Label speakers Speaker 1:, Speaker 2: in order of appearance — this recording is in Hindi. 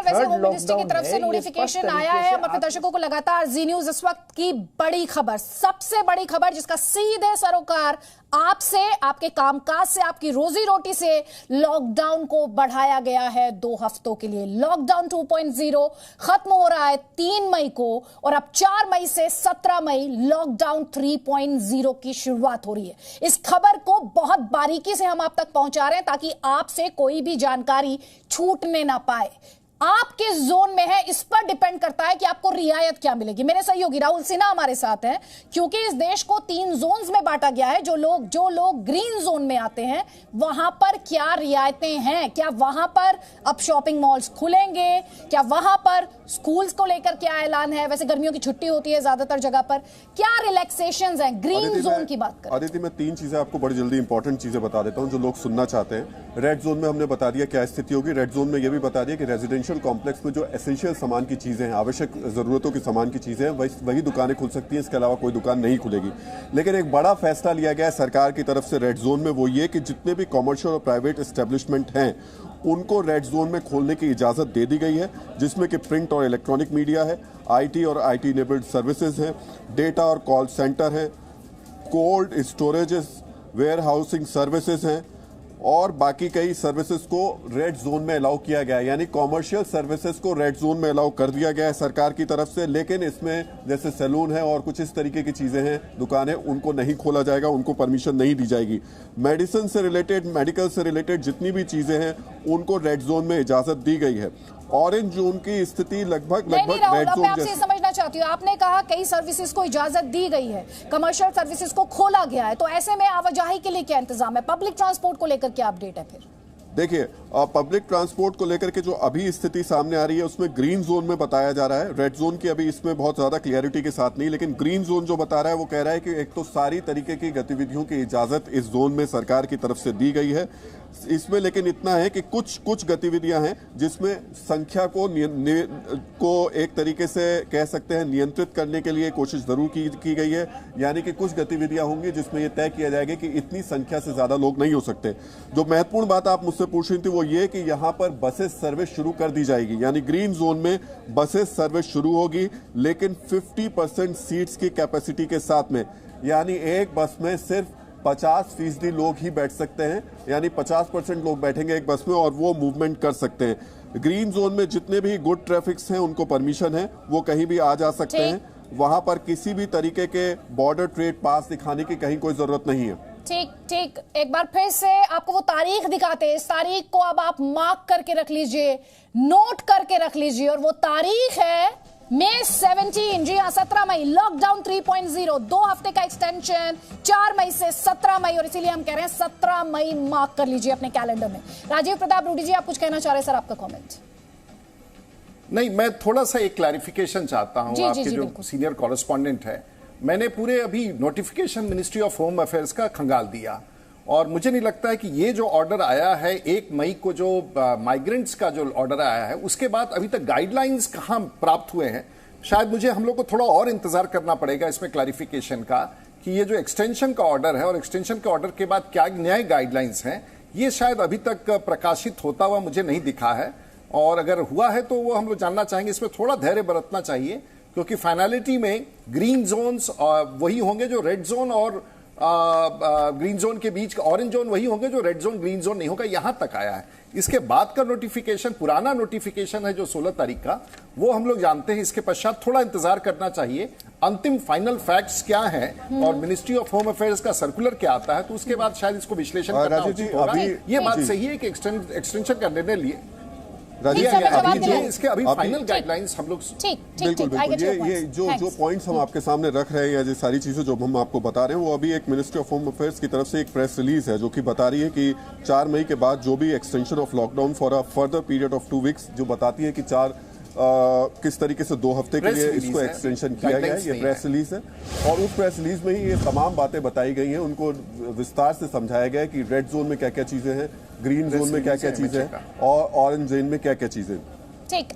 Speaker 1: वैसे होम मिनिस्ट्री की तरफ से नोटिफिकेशन आया है। हम अपने दर्शकों को लगातार जी न्यूज इस वक्त की बड़ी खबर, सबसे बड़ी खबर जिसका सीधे सरोकार आपसे, आपके कामकाज से, आपकी रोजी रोटी से, लॉकडाउन को बढ़ाया गया है 2 हफ्तों के लिए। लॉकडाउन 2.0 खत्म हो रहा है 3 मई को और अब 4 मई से 17 मई लॉकडाउन 3.0 की शुरुआत हो रही है। इस खबर को बहुत बारीकी से हम आप तक पहुंचा रहे हैं ताकि आपसे कोई भी जानकारी छूटने ना पाए। आप किस जोन में है इस पर डिपेंड करता है कि आपको रियायत क्या मिलेगी। मेरे सहयोगी राहुल सिन्हा हमारे साथ हैं, क्योंकि इस देश को 3 जोन्स में बांटा गया है। जो लोग ग्रीन जोन में आते हैं वहां पर क्या रियायतें हैं, क्या वहां पर अब शॉपिंग मॉल्स खुलेंगे, क्या वहां पर स्कूल्स को लेकर क्या ऐलान है। वैसे गर्मियों की छुट्टी होती है ज्यादातर जगह पर, क्या रिलैक्सेशंस हैं ग्रीन जोन की बात करें।
Speaker 2: आदित्य, मैं 3 चीजें आपको बड़ी जल्दी इंपॉर्टेंट चीजें बता देता हूं जो लोग सुनना चाहते हैं। रेड जोन में हमने बता दिया क्या स्थिति होगी। रेड जोन में यह भी बता दिया कि रेजिडेंशियल कॉम्प्लेक्स में जो एसेंशियल सामान की चीजें हैं, आवश्यक जरूरतों के सामान की चीजें हैं, वही दुकानें खुल सकती हैं। इसके अलावा कोई दुकान नहीं खुलेगी। लेकिन एक बड़ा फैसला लिया गया है सरकार की तरफ से रेड जोन में, वो ये कि जितने भी कॉमर्शियल और प्राइवेट एस्टेब्लिशमेंट हैं उनको रेड जोन में खोलने की इजाजत दे दी गई है, जिसमें कि प्रिंट और इलेक्ट्रॉनिक मीडिया है, आईटी और आईटी इनेबल्ड सर्विसेज हैं, डेटा और कॉल सेंटर है, cold storages, warehousing services हैं और बाकी कई सर्विसेज को रेड जोन में अलाउ किया गया है। यानी कॉमर्शियल सर्विसेज को रेड जोन में अलाउ कर दिया गया है सरकार की तरफ से। लेकिन इसमें जैसे सैलून है और कुछ इस तरीके की चीजें हैं, दुकानें, उनको नहीं खोला जाएगा, उनको परमिशन नहीं दी जाएगी। मेडिसिन से रिलेटेड, मेडिकल से रिलेटेड जितनी भी चीजें हैं उनको रेड जोन में इजाजत दी गई है। ऑरेंज जोन की स्थिति लगभग रेड जोन
Speaker 1: जैसे समझना चाहती हूँ। आपने कहा कई सर्विसेज को इजाजत दी गई है, कमर्शियल सर्विसेज को खोला गया है, तो ऐसे में आवाजाही के लिए क्या इंतजाम है, पब्लिक ट्रांसपोर्ट को लेकर क्या अपडेट है फिर?
Speaker 2: देखिए, पब्लिक ट्रांसपोर्ट को लेकर के जो अभी स्थिति सामने आ रही है उसमें ग्रीन जोन में बताया जा रहा है। रेड जोन की अभी इसमें बहुत ज्यादा क्लियरिटी के साथ नहीं, लेकिन ग्रीन जोन जो बता रहा है वो कह रहा है कि एक तो सारी तरीके की गतिविधियों की इजाजत इस जोन में सरकार की तरफ से दी गई है। इसमें लेकिन इतना है कि कुछ गतिविधियां हैं जिसमें संख्या को एक तरीके से कह सकते हैं नियंत्रित करने के लिए कोशिश जरूर की गई है। यानी कि कुछ गतिविधियां होंगी जिसमें यह तय किया जाएगा कि इतनी संख्या से ज्यादा लोग नहीं हो सकते। जो महत्वपूर्ण बात आप मुझसे पूछ रही थी वो ये कि यहां पर बसेस सर्विस शुरू कर दी जाएगी। यानी ग्रीन जोन में बसेस सर्विस शुरू होगी, लेकिन 50% सीट्स की कैपेसिटी के साथ में। यानी एक बस में सिर्फ 50% लोग ही बैठ सकते हैं, यानी 50% लोग बैठेंगे एक बस में और वो मूवमेंट कर सकते हैं। ग्रीन जोन में जितने भी गुड ट्रैफिक्स हैं उनको परमिशन है, वो कहीं भी आ जा सकते हैं। वहां पर किसी भी तरीके के बॉर्डर ट्रेड पास दिखाने की कहीं कोई जरूरत नहीं है।
Speaker 1: ठीक, एक बार फिर से आपको वो तारीख दिखाते हैं। इस तारीख को अब आप मार्क करके रख लीजिए, नोट करके रख लीजिए, और वो तारीख है मई 17। जी हाँ, 17 मई लॉकडाउन 3.0, 2 हफ्ते का एक्सटेंशन, 4 मई से 17 मई, और इसीलिए हम कह रहे हैं 17 मई मार्क कर लीजिए अपने कैलेंडर में। राजीव प्रताप रूडी जी, आप कुछ कहना चाह रहे हैं? सर, आपका कमेंट।
Speaker 3: नहीं, मैं थोड़ा सा एक क्लैरिफिकेशन चाहता हूं। आपके जो सीनियर कॉरेस्पॉन्डेंट है, मैंने पूरे अभी notification ministry of home affairs का खंगाल दिया और मुझे नहीं लगता है कि ये जो ऑर्डर आया है 1 मई को, जो माइग्रेंट्स का जो ऑर्डर आया है, उसके बाद अभी तक गाइडलाइंस कहां प्राप्त हुए हैं। शायद हम लोग को थोड़ा और इंतजार करना पड़ेगा इसमें क्लैरिफिकेशन का कि ये जो एक्सटेंशन का ऑर्डर है और एक्सटेंशन के ऑर्डर के बाद क्या नए गाइडलाइंस हैं, ये शायद अभी तक प्रकाशित होता हुआ मुझे नहीं दिखा है। और अगर हुआ है तो वो हम लोग जानना चाहेंगे। इसमें थोड़ा धैर्य बरतना चाहिए, क्योंकि फाइनलिटी में ग्रीन जोन्स वही होंगे जो रेड जोन, और ग्रीन जोन के बीच ऑरेंज जोन वही होंगे जो रेड जोन ग्रीन जोन नहीं होगा। यहां तक आया है। इसके बाद का नोटिफिकेशन, पुराना नोटिफिकेशन है जो 16 तारीख का, वो हम लोग जानते हैं। इसके पश्चात थोड़ा इंतजार करना चाहिए अंतिम फाइनल फैक्ट्स क्या हैं और मिनिस्ट्री ऑफ होम अफेयर्स का सर्कुलर क्या आता है, तो उसके बाद शायद इसको विश्लेषण करना होगा। ये बात सही है कि एक्सटेंशन का निर्णय लिए इसके अभी फाइनल गाइडलाइंस हम लोग
Speaker 2: बिल्कुल ये जो पॉइंट्स हम आपके सामने रख रहे हैं, या ये सारी चीजें जो हम आपको बता रहे हैं, वो अभी एक मिनिस्ट्री ऑफ होम अफेयर्स की तरफ से एक प्रेस रिलीज है जो कि बता रही है कि 4 मई के बाद जो भी extension of lockdown for a further period of 2 weeks, जो बताती है कि किस तरीके से 2 हफ्ते के लिए इसको एक्सटेंशन किया गया है। ये प्रेस रिलीज है और उस प्रेस रिलीज में ही ये तमाम बातें बताई गई हैं। उनको विस्तार से समझाया गया है कि रेड जोन में क्या क्या चीजें हैं, ग्रीन जोन में क्या क्या चीजें हैं और ऑरेंज जोन में क्या क्या चीजें हैं।
Speaker 1: ठीक।